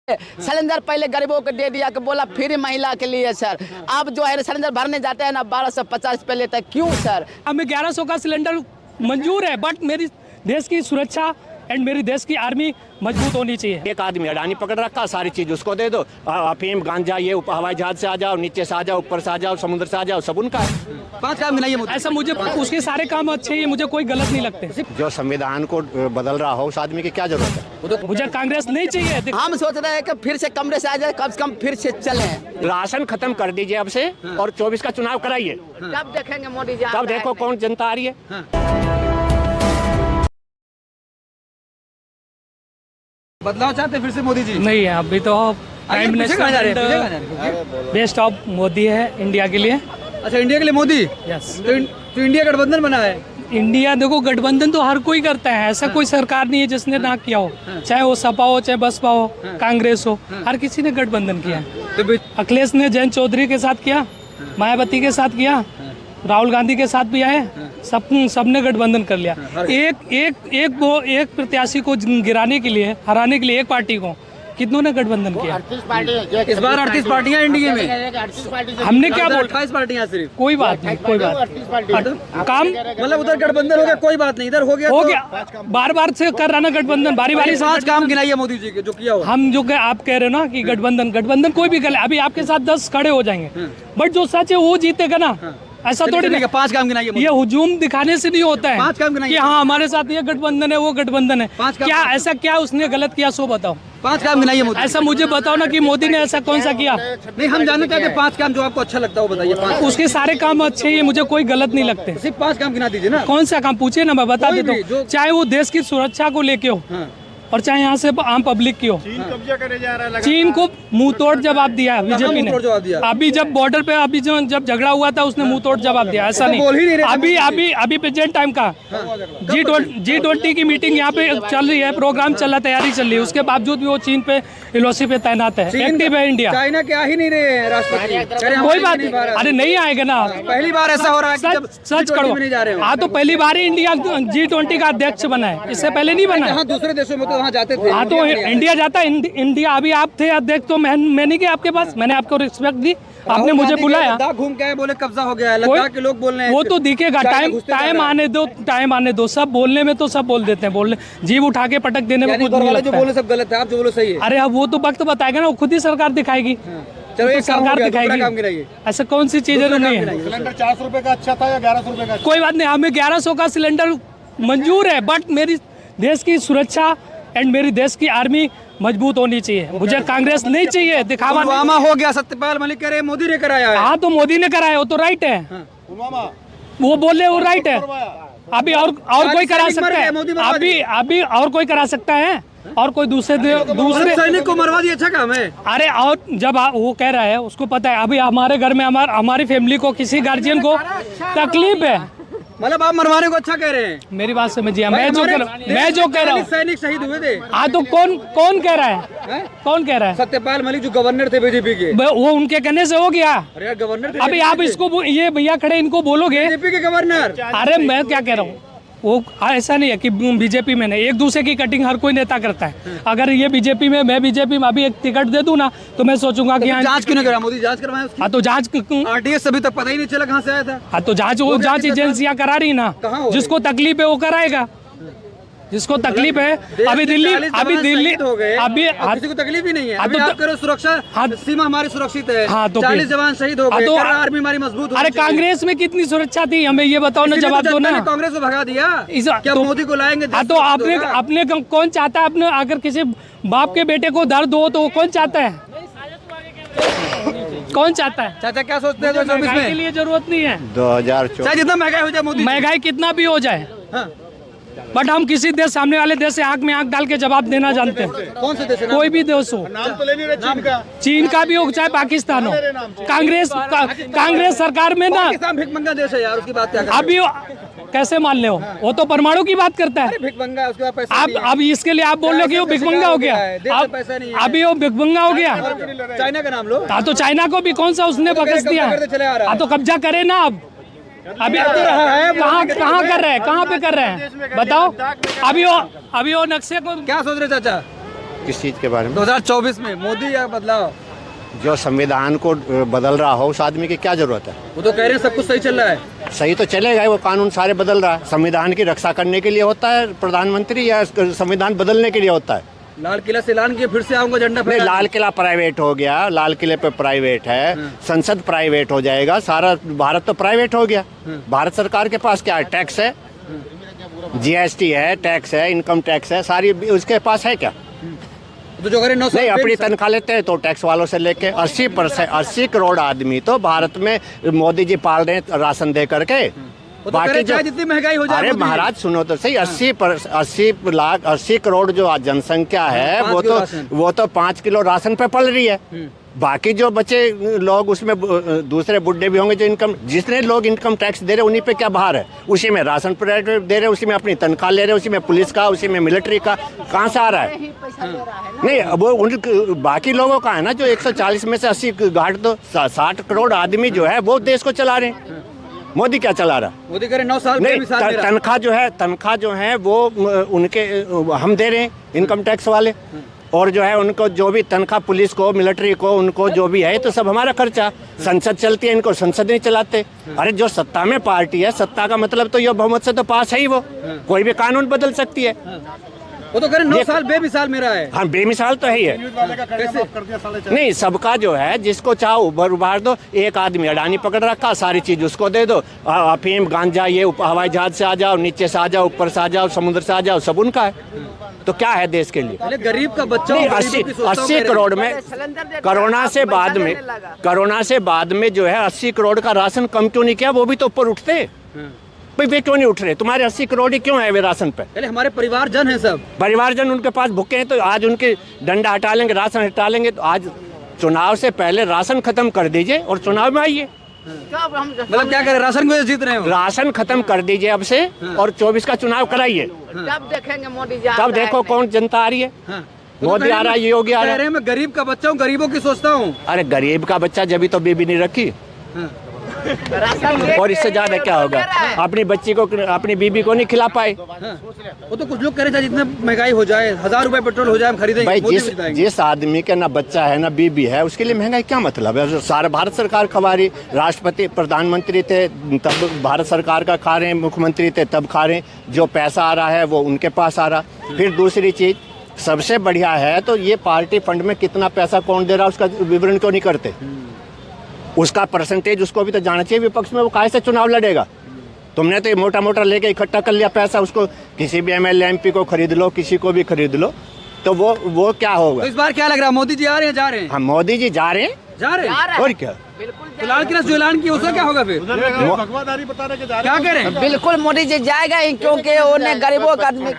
Cylinder पहले गरीबों को दे दिया कि बोला फ्री महिला के लिए सर। अब जो है सिलेंडर भरने जाते हैं ना 1250 रुपये लेते हैं, क्यों सर? हमें 1100 का सिलेंडर मंजूर है, बट मेरी देश की सुरक्षा एंड मेरी देश की आर्मी मजबूत होनी चाहिए। एक आदमी अडानी पकड़ रखा, सारी चीज उसको दे दो। अफीम गांजा ये हवाई जहाज से आ जाओ, नीचे से आ जाओ, ऊपर से आ जाओ, समुद्र से आ जाओ, सब उनका है। 5 काम गिनाइए मोदी। ऐसा मुझे उसके सारे काम अच्छे हैं, मुझे कोई गलत नहीं लगते। जो संविधान को बदल रहा हो उस आदमी की क्या जरूरत है? मुझे कांग्रेस नहीं चाहिए। हम सोच रहे हैं कि फिर से कमरे से आ जाए, कम से कम फिर से चले। राशन खत्म कर दीजिए अब से और 24 का चुनाव कराइए। कब देखेंगे मोदी जी? तब देखो कौन जनता आ रही है। बदलाव चाहते फिर से मोदी जी? नहीं है अभी तो prime minister best of Modi है इंडिया के लिए। अच्छा, इंडिया के लिए मोदी। यस। तो इंडिया गठबंधन बना है। इंडिया देखो, गठबंधन तो हर कोई करता है, ऐसा कोई सरकार नहीं है जिसने ना किया हो, चाहे वो सपा हो, चाहे बसपा हो, कांग्रेस हो, हर किसी ने गठबंधन किया है। तो अखिलेश ने जयंत चौधरी के साथ किया, मायावती के साथ किया, राहुल गांधी के साथ भी आए, सबने गठबंधन कर लिया। एक प्रत्याशी को गिराने के लिए, हराने के लिए एक पार्टी को कितनों ने गठबंधन किया? इस बार 38 पार्टियां इंडिया में। हमने क्या बोला? 28 पार्टियां सिर्फ। कोई बात नहीं, कोई बात काम मतलब उधर गठबंधन हो गया, कोई बात नहीं, इधर हो गया। बार बार से कर रहा ना गठबंधन, बारी बारी 5 काम गिनाइए मोदी जी के जो किया हो। हम जो आप कह रहे हो ना कि गठबंधन कोई भी करे, अभी आपके साथ 10 खड़े हो जाएंगे, बट जो सच है वो जीतेगा ना, ऐसा थोड़ी नहीं। 5 काम गिनाइए। ये हुजूम दिखाने से नहीं होता है 5 काम गिनाइए कि हाँ हमारे साथ ये गठबंधन है, वो गठबंधन है। क्या ऐसा क्या उसने गलत किया, सो बताओ। 5 काम गिनाइए मोदी। ऐसा मुझे बताओ ना कि मोदी ने ऐसा कौन सा किया। नहीं, हम जानना चाहते हैं 5 काम जो आपको अच्छा लगता है वो बताइए। 5 उसके सारे काम अच्छे हैं, मुझे कोई गलत नहीं लगते। सिर्फ 5 काम गिना दीजिए ना। कौन सा काम पूछिए ना, मैं बता देता हूँ। चाहे वो देश की सुरक्षा को लेके हो और चाहे यहाँ से आम पब्लिक की हो। चीन कब्जा करे जा रहा है। चीन को मुंह तोड़ जवाब दिया बीजेपी ने। अभी जब बॉर्डर पे जब झगड़ा हुआ था उसने मुंह तोड़ जवाब दिया। ऐसा नहीं, अभी प्रेजेंट टाइम का G20 की मीटिंग यहाँ पे चल रही है, प्रोग्राम चल रहा है, तैयारी चल रही है, उसके बावजूद भी वो चीन पे एलओसी पे तैनात है, एक्टिव है इंडिया। चाइना के आ ही नहीं रहे हैं राष्ट्रपति। कोई बात नहीं, अरे नहीं आएगा ना। पहली बार ऐसा हो रहा है। सच करो। हाँ तो पहली बार ही इंडिया G20 का अध्यक्ष बना है, इससे पहले नहीं बना है। दूसरे देशों में तो वहाँ जाते थे। हाँ तो इंडिया जाता है। इंडिया अभी आप थे अध्यक्ष, तो मैं नहीं गया आपके पास, मैंने आपको रिस्पेक्ट दी, आपने मुझे बुलाया। घूम के बोले कब्जा हो गया है, लद्दाख के लोग बोल रहे हैं। वो तो दिखेगा, टाइम आने दो। सब बोलने में तो सब बोल देते हैं, बोलने जीव उठा के पटक देने में कुछ नहीं लगता। जो बोले सब गलत है, आप जो बोलो सही है। अरे अब वो तो वक्त बताएगा ना, वो खुद ही सरकार दिखाएगी। चलो ये सरकार दिखाएगी। ऐसा कौन सी चीजें तो नहीं है। सिलेंडर 400 रुपए का अच्छा था या 1100 रुपए का? कोई बात नहीं, हमें 1100 का सिलेंडर मंजूर है, बट मेरी देश की सुरक्षा एंड मेरी देश की आर्मी मजबूत होनी चाहिए। मुझे कांग्रेस नहीं चाहिए, दिखावा। पुलवामा हो गया, सत्यपाल मलिक कह रहे मोदी ने कराया है। हाँ तो मोदी ने कराया, वो तो राइट है। वो बोल रहे वो राइट है। अभी और कोई करा सकता है? अभी और कोई करा सकता है? और कोई दूसरे सैनिक को मरवा दिया, अच्छा काम है। अरे और जब वो कह रहा है, उसको पता है अभी हमारे घर में हमारी फैमिली को, किसी गार्जियन को तकलीफ है, मतलब आप मरवाने को अच्छा कह रहे हैं। मेरी बात समझिए, मैं जो कह रहा हूँ। सैनिक शहीद हुए थे। हाँ तो कौन कह रहा है? कौन कह रहा है? सत्यपाल मलिक जो गवर्नर थे बीजेपी के। वो उनके कहने से हो गया। अरे यार गवर्नर थे। अभी आप इसको, ये भैया खड़े, इनको बोलोगे बीजेपी के गवर्नर। अरे मैं क्या कह रहा हूँ, वो ऐसा नहीं है कि बीजेपी में नहीं, एक दूसरे की कटिंग हर कोई नेता करता है। अगर ये बीजेपी में, मैं बीजेपी में, अभी एक टिकट दे दूं ना तो मैं सोचूंगा कि जांच क्यों नहीं करा मोदी? जांच करवाए उसकी? हाँ तो जांच RTS अभी तक पता ही नहीं चला कहाँ से आया था। हाँ तो जांच एजेंसियां करा रही ना, जिसको तकलीफ है वो कराएगा, जिसको तकलीफ है। अभी दिल्ली हो गए, अभी किसी को तकलीफ ही नहीं है। अभी आप करो सुरक्षा, सीमा हमारी सुरक्षित है। हाँ तो 40 जवान शहीद हो गए, आर्मी हमारी मजबूत हो। अरे कांग्रेस में कितनी सुरक्षा थी, हमें ये बताओ ना, जवाब दो ना। कांग्रेस को भगा दिया, क्या मोदी को लाएंगे? हाँ तो आपने कौन चाहता है? अपने अगर किसी बाप के बेटे को दर्द हो तो कौन चाहता है? कौन चाहता है? चाचा क्या सोचते हैं 2024 में? के लिए जरूरत नहीं है 2024 जितना महंगाई हो जाए मोदी, महंगाई कितना भी हो जाए, बट हम किसी देश, सामने वाले देश से आंख में आंख डाल के जवाब देना जानते हैं। कौन से देश? कोई भी देश हो, नाम तो ले नहीं रहे चीन का। चीन का भी हो चाहे पाकिस्तान हो। कांग्रेस सरकार में ना, भिखमंगा देश है यार, उसकी बात क्या? अभी कैसे मान ले हो? वो तो परमाणु की बात करता है। भिखमंगा, उसके पास पैसा नहीं है। अब इसके लिए आप बोल रहे हो कि वो भिखमंगा हो गया? अभी वो भिखमंगा हो गया। चाइना का नाम लो। हाँ तो चाइना को भी कौन सा उसने बकस दिया? हाँ तो कब्जा करे ना। अब अभी कहाँ कर रहे हैं, कहाँ पे कर रहे हैं बताओ। अभी वो नक्शे को क्या सोच रहे चाचा? किस चीज़ के बारे में? 2024 में मोदी या बदलाव? जो संविधान को बदल रहा हो उस आदमी की क्या जरूरत है? वो तो कह रहे हैं सब कुछ सही चल रहा है। सही तो चलेगा, वो कानून सारे बदल रहा है। संविधान की रक्षा करने के लिए होता है प्रधानमंत्री या संविधान बदलने के लिए होता है? लाल किला से ऐलान किया फिर से आऊंगा झंडा नहीं, फहरा। लाल किला प्राइवेट हो गया, लाल किले पे प्राइवेट है, संसद प्राइवेट हो जाएगा, सारा भारत तो प्राइवेट हो गया। भारत सरकार के पास क्या है? टैक्स है, जीएसटी है, टैक्स है, इनकम टैक्स है, सारी उसके पास है क्या? तो जो करें 9 साल नहीं, अपनी बेमिसाल- तनख्वाह लेते हैं तो टैक्स वालों से लेके 80 करोड़ आदमी तो भारत में मोदी जी पाल रहे हैं राशन दे करके। वो तो कह रहे हैं चाहे जितनी महंगाई हो जाए अरे मोदी जी। महाराज सुनो तो सही, 80 करोड़ जो जनसंख्या है 5 वो किलो तो राशन। वो तो 5 किलो राशन पे पल रही है। बाकी जो बचे लोग उसमें दूसरे बुड्ढे भी होंगे जो इनकम, जितने लोग इनकम टैक्स दे रहे हैं उन्हीं पे क्या भार है? उसी में राशन प्राइवेट दे रहे हैं, उसी में अपनी तनख्वाह ले रहे हैं, उसी में पुलिस का, उसी में मिलिट्री का, कहाँ से आ रहा है? नहीं, अब वो उन बाकी लोगों का है ना, जो 140 में से 80 घाट तो 60 करोड़ आदमी जो है वो देश को चला रहे हैं। मोदी क्या चला रहा? मोदी कह रहे 9 साल नहीं, बेमिसाल मेरा। तनख्वाह जो है वो उनके हम दे रहे हैं इनकम टैक्स वाले, और जो है उनको जो भी तनख्वाह पुलिस को, मिलिट्री को, उनको जो भी है तो सब हमारा खर्चा। संसद चलती है, इनको संसद नहीं चलाते। अरे जो सत्ता में पार्टी है, सत्ता का मतलब तो ये बहुमत से तो पास है ही, वो कोई भी कानून बदल सकती है। वो तो कह रहे 9 साल बेमिसाल मेरा है। हाँ, बेमिसाल तो है ही है। न्यूज़ वाले का कर्जा माफ कर दिया 4.5। नहीं, सबका जो है जिसको चाहो उबार दो। एक आदमी अडानी पकड़ रखा, सारी चीज उसको दे दो। अफीम, गांजा, ये हवाई जहाज से आ जाओ, नीचे से आ जाओ, ऊपर से आ जाओ, समुद्र से आ जाओ, सब उनका है। तो क्या है देश के लिए? पहले गरीब का बच्चा नहीं, हूं, गरीबों की सोचता हूं, 80 कह रहे करोड़ में कोरोना से बाद में जो है 80 करोड़ का राशन कम क्यों नहीं किया? वो भी तो ऊपर उठते। भाई वे क्यों नहीं उठ रहे? तुम्हारे 80 करोड़ ही क्यों है वे राशन पे? पहले हमारे परिवारजन हैं सब। परिवारजन उनके पास भूखे हैं तो आज उनके डंडा हटा लेंगे, राशन हटा लेंगे। तो आज चुनाव से पहले राशन खत्म कर दीजिए और चुनाव में आइए। मतलब क्या करें, राशन की वजह से जीत रहे हो? राशन खत्म कर दीजिए अब से और 24 का चुनाव कराइए, तब देखेंगे मोदी जी। तब देखो कौन जनता आ रही है। हाँ। मोदी आ रहा है, योगी आ कह रहा रहे है। हैं मैं गरीब का बच्चा हूँ, गरीबों की सोचता हूँ। अरे गरीब का बच्चा जब भी तो बीबी नहीं रखी, और इससे ज्यादा क्या होगा? अपनी बच्ची को, अपनी बीबी को नहीं खिला पाए। हाँ। वो तो कुछ लोग कह रहे थे जितने महंगाई हो जाए, 1000 रुपए पेट्रोल हो जाए, हम खरीदेंगे। भाई मोदी जिताएंगे। जिस आदमी के ना बच्चा है ना बीबी है, उसके लिए महंगाई क्या मतलब है? सारा भारत सरकार खा रही, राष्ट्रपति प्रधानमंत्री थे तब भारत सरकार का खा रहे हैं, मुख्यमंत्री थे तब खा रहे हैं, जो पैसा आ रहा है वो उनके पास आ रहा। फिर दूसरी चीज सबसे बढ़िया है तो ये पार्टी फंड में कितना पैसा कौन दे रहा है उसका विवरण क्यों नहीं करते? उसका परसेंटेज उसको भी तो जाना चाहिए। विपक्ष में वो काहे से चुनाव लड़ेगा? तुमने तो ये मोटा मोटा लेके इकट्ठा कर लिया पैसा, उसको किसी भी एमएलए एमपी को खरीद लो, किसी को भी खरीद लो, तो वो क्या होगा? तो इस बार क्या लग रहा है, मोदी जी आ रहे हैं, जा रहे हैं? हम मोदी जी जा रहे हैं, जा रहे हैं। और क्या? तो लाल किला जो ऐलान किया उसका क्या होगा फिर? भगवादारी बता रहे कि जा रहे क्या कह रहे हैं? बिल्कुल मोदी जी जाएगा ही, क्योंकि उन्हें गरीबों का आदमी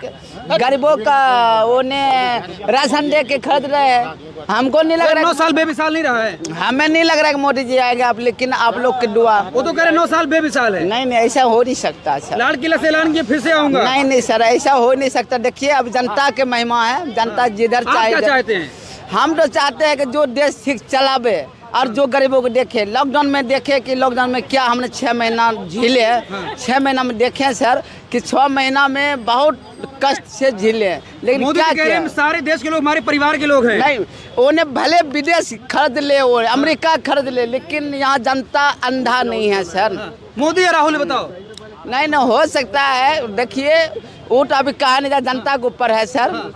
गरीबों का उन्हें राशन दे के खरीद रहे हैं। हमको नहीं लग रहा 9 साल बेमिसाल नहीं रहा है। हमें नहीं लग रहा कि मोदी जी आएगा, आप लेकिन आप लोग की दुआ। वो तो कह रहे 9 साल बेमिसाल है। नहीं नहीं, ऐसा हो नहीं सकता सर। लाल किला से ऐलान किया फिर से आऊंगा। नहीं नहीं सर, ऐसा हो नहीं सकता। देखिए अब जनता के महिमा है, जनता जिधर आप क्या चाहे। चाहते हैं? हम तो चाहते हैं कि जो देश ठीक चलावे और जो गरीबों को देखे। लॉकडाउन में देखे कि लॉकडाउन में क्या हमने 6 महीना झीले, 6 महीना में देखे सर कि 6 महीना में बहुत कष्ट से झीले, लेकिन मोदी क्या जी कह रहे किया? हैं सारे देश के लोग हमारे परिवार के लोग हैं। नहीं, उन्हें भले विदेश खरीद ले, वो अमेरिका खरीद ले, लेकिन यहाँ जनता अंधा नहीं है सर। मोदी या राहुल बताओ? नहीं नहीं, हो सकता है। देखिए वो तो अभी कहा नहीं, जनता के ऊपर है सर।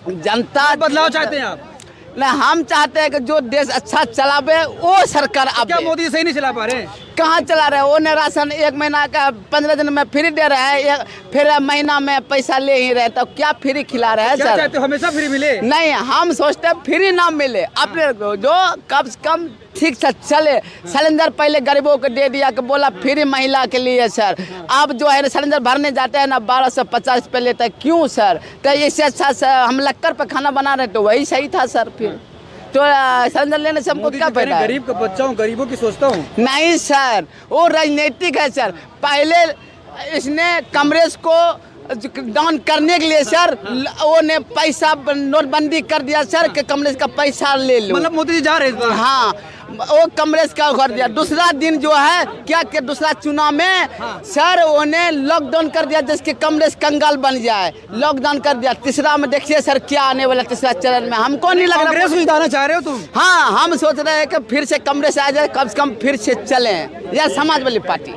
जनता बदलाव चाहते हैं आप? नहीं, हम चाहते हैं कि जो देश अच्छा चलावे वो सरकार अब क्या मोदी सही नहीं चला पा रहे? कहाँ चला रहे हैं? वो राशन 1 महीना का 15 दिन में फ्री दे रहे हैं, फिर महीना में पैसा ले ही रहे, तो क्या फ्री खिला रहे हैं क्या सर? चाहते हो हमेशा फ्री मिले? नहीं, हम सोचते हैं फ्री ना मिले, अपने जो कम से कम ठीक से चले। सिलेंडर पहले गरीबों को दे दिया कि बोला फ्री महिला के लिए सर। अब जो है सिलेंडर भरने जाते हैं ना 1250 रुपये लेते हैं। क्यों सर? तो इससे अच्छा सर हम लक्कर पे खाना बना रहे तो वही सही था सर। फिर तो सिलेंडर लेने से हमको मोदी क्या जी कह रहे फायदा है? गरीब का बच्चा हूँ, गरीबों की सोचता हूँ। नहीं सर, वो राजनीतिक है सर। पहले इसने कांग्रेस को डाउन करने के लिए सर वो ने पैसा नोटबंदी कर दिया सर कि कांग्रेस का पैसा ले लो। मतलब मोदी जी जा रहे हैं। हाँ वो कांग्रेस का कर दिया। दूसरा दिन जो है क्या कि दूसरा चुनाव में सर उन्हें लॉकडाउन कर दिया जिसके कांग्रेस कंगाल बन जाए, लॉकडाउन कर दिया। तीसरा में देखिए सर क्या आने वाला तीसरा चरण में, हमको नहीं लग रहा। कांग्रेस को जिताना चाह रहे हो तुम? हाँ हम सोच रहे हैं कि फिर से कांग्रेस आ जाए, कम से कम फिर से चलें या समाजवादी पार्टी।